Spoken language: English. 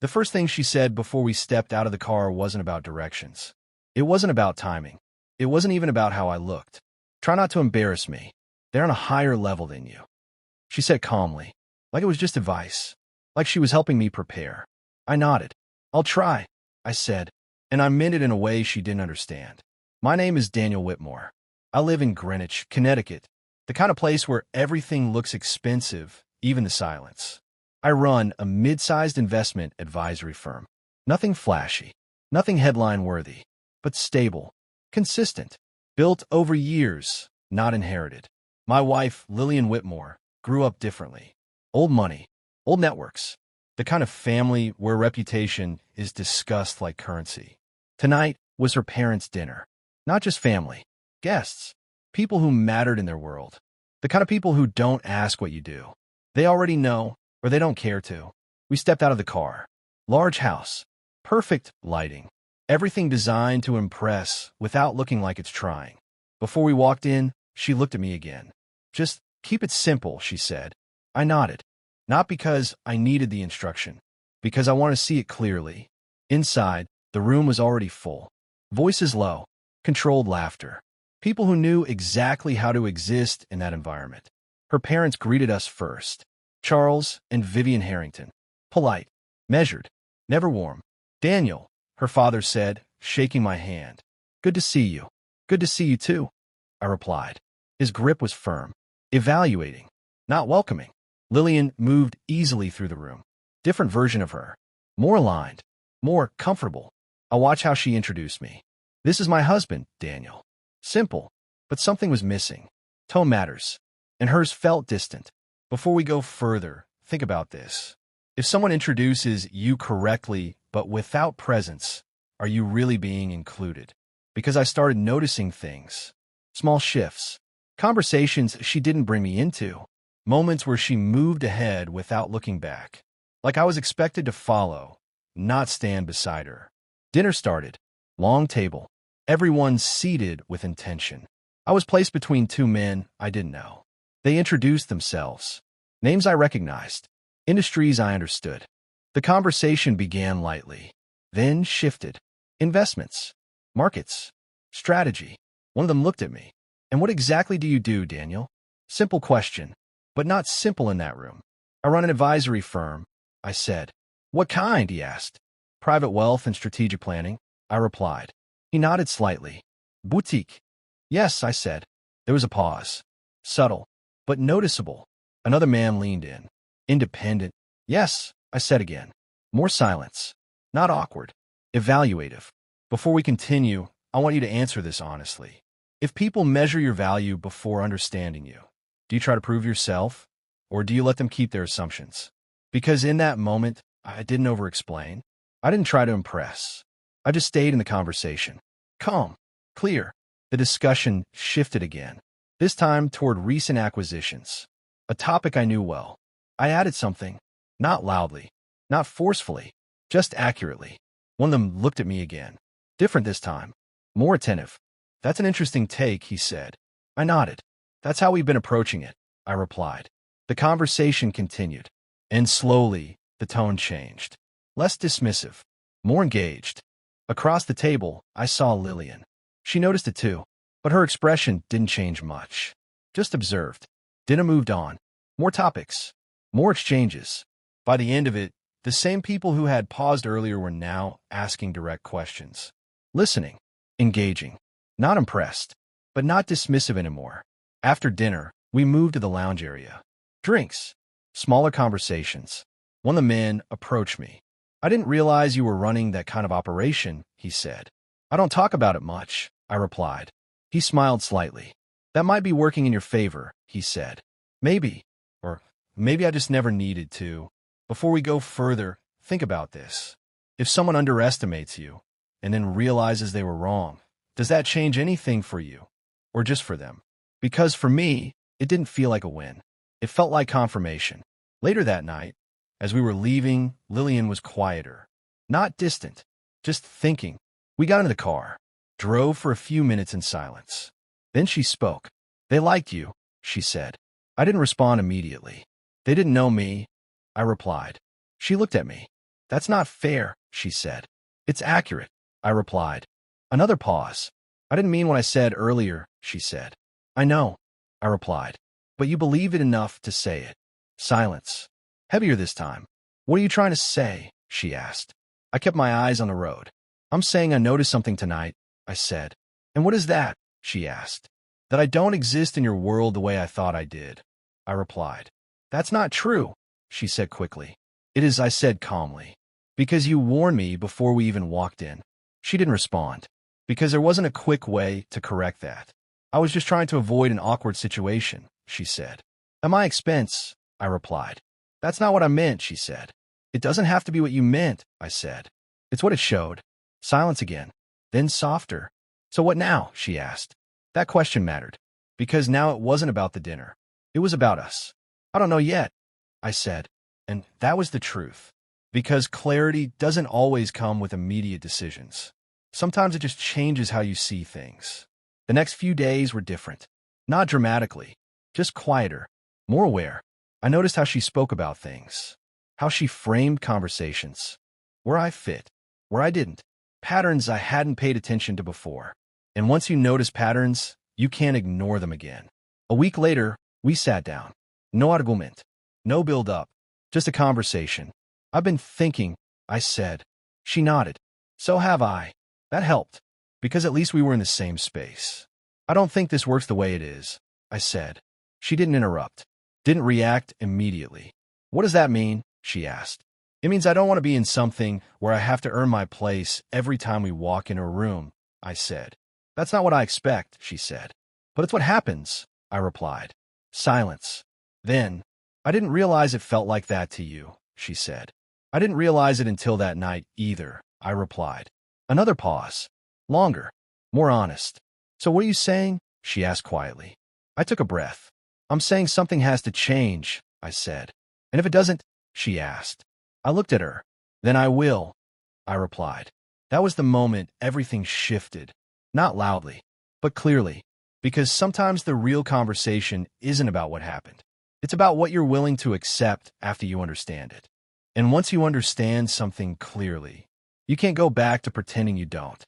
The first thing she said before we stepped out of the car wasn't about directions. It wasn't about timing. It wasn't even about how I looked. Try not to embarrass me. They're on a higher level than you, she said calmly, like it was just advice, like she was helping me prepare. I nodded. I'll try, I said, and I meant it in a way she didn't understand. My name is Daniel Whitmore. I live in Greenwich, Connecticut, the kind of place where everything looks expensive, even the silence. I run a mid-sized investment advisory firm. Nothing flashy, nothing headline-worthy, but stable, consistent, built over years, not inherited. My wife, Lillian Whitmore, grew up differently. Old money, old networks, the kind of family where reputation is discussed like currency. Tonight was her parents' dinner. Not just family, guests, people who mattered in their world. The kind of people who don't ask what you do. They already know, or they don't care to. We stepped out of the car. Large house, perfect lighting, everything designed to impress without looking like it's trying. Before we walked in, she looked at me again. Just keep it simple, she said. I nodded. Not because I needed the instruction, because I want to see it clearly. Inside, the room was already full. Voices low, controlled laughter. People who knew exactly how to exist in that environment. Her parents greeted us first. Charles and Vivian Harrington. Polite, measured, never warm. Daniel, her father said, shaking my hand. Good to see you. Good to see you too, I replied. His grip was firm, evaluating, not welcoming. Lillian moved easily through the room. Different version of her. More aligned, more comfortable. I watched how she introduced me. This is my husband, Daniel. Simple, but something was missing. Tone matters, and hers felt distant. Before we go further, think about this. If someone introduces you correctly but without presence, are you really being included? Because I started noticing things. Small shifts. Conversations she didn't bring me into. Moments where she moved ahead without looking back. Like I was expected to follow, not stand beside her. Dinner started. Long table. Everyone seated with intention. I was placed between two men I didn't know. They introduced themselves. Names I recognized. Industries I understood. The conversation began lightly, then shifted. Investments. Markets. Strategy. One of them looked at me. And what exactly do you do, Daniel? Simple question, but not simple in that room. I run an advisory firm, I said. What kind, he asked. Private wealth and strategic planning, I replied. He nodded slightly. Boutique. Yes, I said. There was a pause. Subtle, but noticeable. Another man leaned in. Independent. Yes, I said again. More silence. Not awkward. Evaluative. Before we continue, I want you to answer this honestly. If people measure your value before understanding you, do you try to prove yourself, or do you let them keep their assumptions? Because in that moment, I didn't over-explain. I didn't try to impress. I just stayed in the conversation. Calm, clear. The discussion shifted again, this time toward recent acquisitions, a topic I knew well. I added something, not loudly, not forcefully, just accurately. One of them looked at me again. Different this time, more attentive. That's an interesting take, he said. I nodded. That's how we've been approaching it, I replied. The conversation continued, and slowly the tone changed. Less dismissive, more engaged. Across the table, I saw Lillian. She noticed it too, but her expression didn't change much. Just observed. Dinner moved on. More topics, more exchanges. By the end of it, the same people who had paused earlier were now asking direct questions. Listening, engaging. Not impressed, but not dismissive anymore. After dinner, we moved to the lounge area. Drinks, smaller conversations. One of the men approached me. I didn't realize you were running that kind of operation, he said. I don't talk about it much, I replied. He smiled slightly. That might be working in your favor, he said. Maybe, or maybe I just never needed to. Before we go further, think about this. If someone underestimates you and then realizes they were wrong, does that change anything for you, or just for them? Because for me, it didn't feel like a win. It felt like confirmation. Later that night, as we were leaving, Lillian was quieter. Not distant, just thinking. We got into the car, drove for a few minutes in silence. Then she spoke. They liked you, she said. I didn't respond immediately. They didn't know me, I replied. She looked at me. That's not fair, she said. It's accurate, I replied. Another pause. I didn't mean what I said earlier, she said. I know, I replied. But you believe it enough to say it. Silence. Heavier this time. What are you trying to say? She asked. I kept my eyes on the road. I'm saying I noticed something tonight, I said. And what is that? She asked. That I don't exist in your world the way I thought I did, I replied. That's not true, she said quickly. It is, I said calmly. Because you warned me before we even walked in. She didn't respond. Because there wasn't a quick way to correct that. I was just trying to avoid an awkward situation, she said. At my expense, I replied. That's not what I meant, she said. It doesn't have to be what you meant, I said. It's what it showed. Silence again. Then softer. So what now? She asked. That question mattered. Because now it wasn't about the dinner. It was about us. I don't know yet, I said. And that was the truth. Because clarity doesn't always come with immediate decisions. Sometimes it just changes how you see things. The next few days were different. Not dramatically, just quieter, more aware. I noticed how she spoke about things, how she framed conversations, where I fit, where I didn't, patterns I hadn't paid attention to before. And once you notice patterns, you can't ignore them again. A week later, we sat down. No argument, no build-up, just a conversation. I've been thinking, I said. She nodded. So have I. That helped, because at least we were in the same space. I don't think this works the way it is, I said. She didn't interrupt, didn't react immediately. What does that mean? She asked. It means I don't want to be in something where I have to earn my place every time we walk in a room, I said. That's not what I expect, she said. But it's what happens, I replied. Silence. Then, I didn't realize it felt like that to you, she said. I didn't realize it until that night either, I replied. Another pause. Longer. More honest. So what are you saying? She asked quietly. I took a breath. I'm saying something has to change, I said. And if it doesn't, she asked. I looked at her. Then I will, I replied. That was the moment everything shifted. Not loudly, but clearly. Because sometimes the real conversation isn't about what happened. It's about what you're willing to accept after you understand it. And once you understand something clearly, you can't go back to pretending you don't.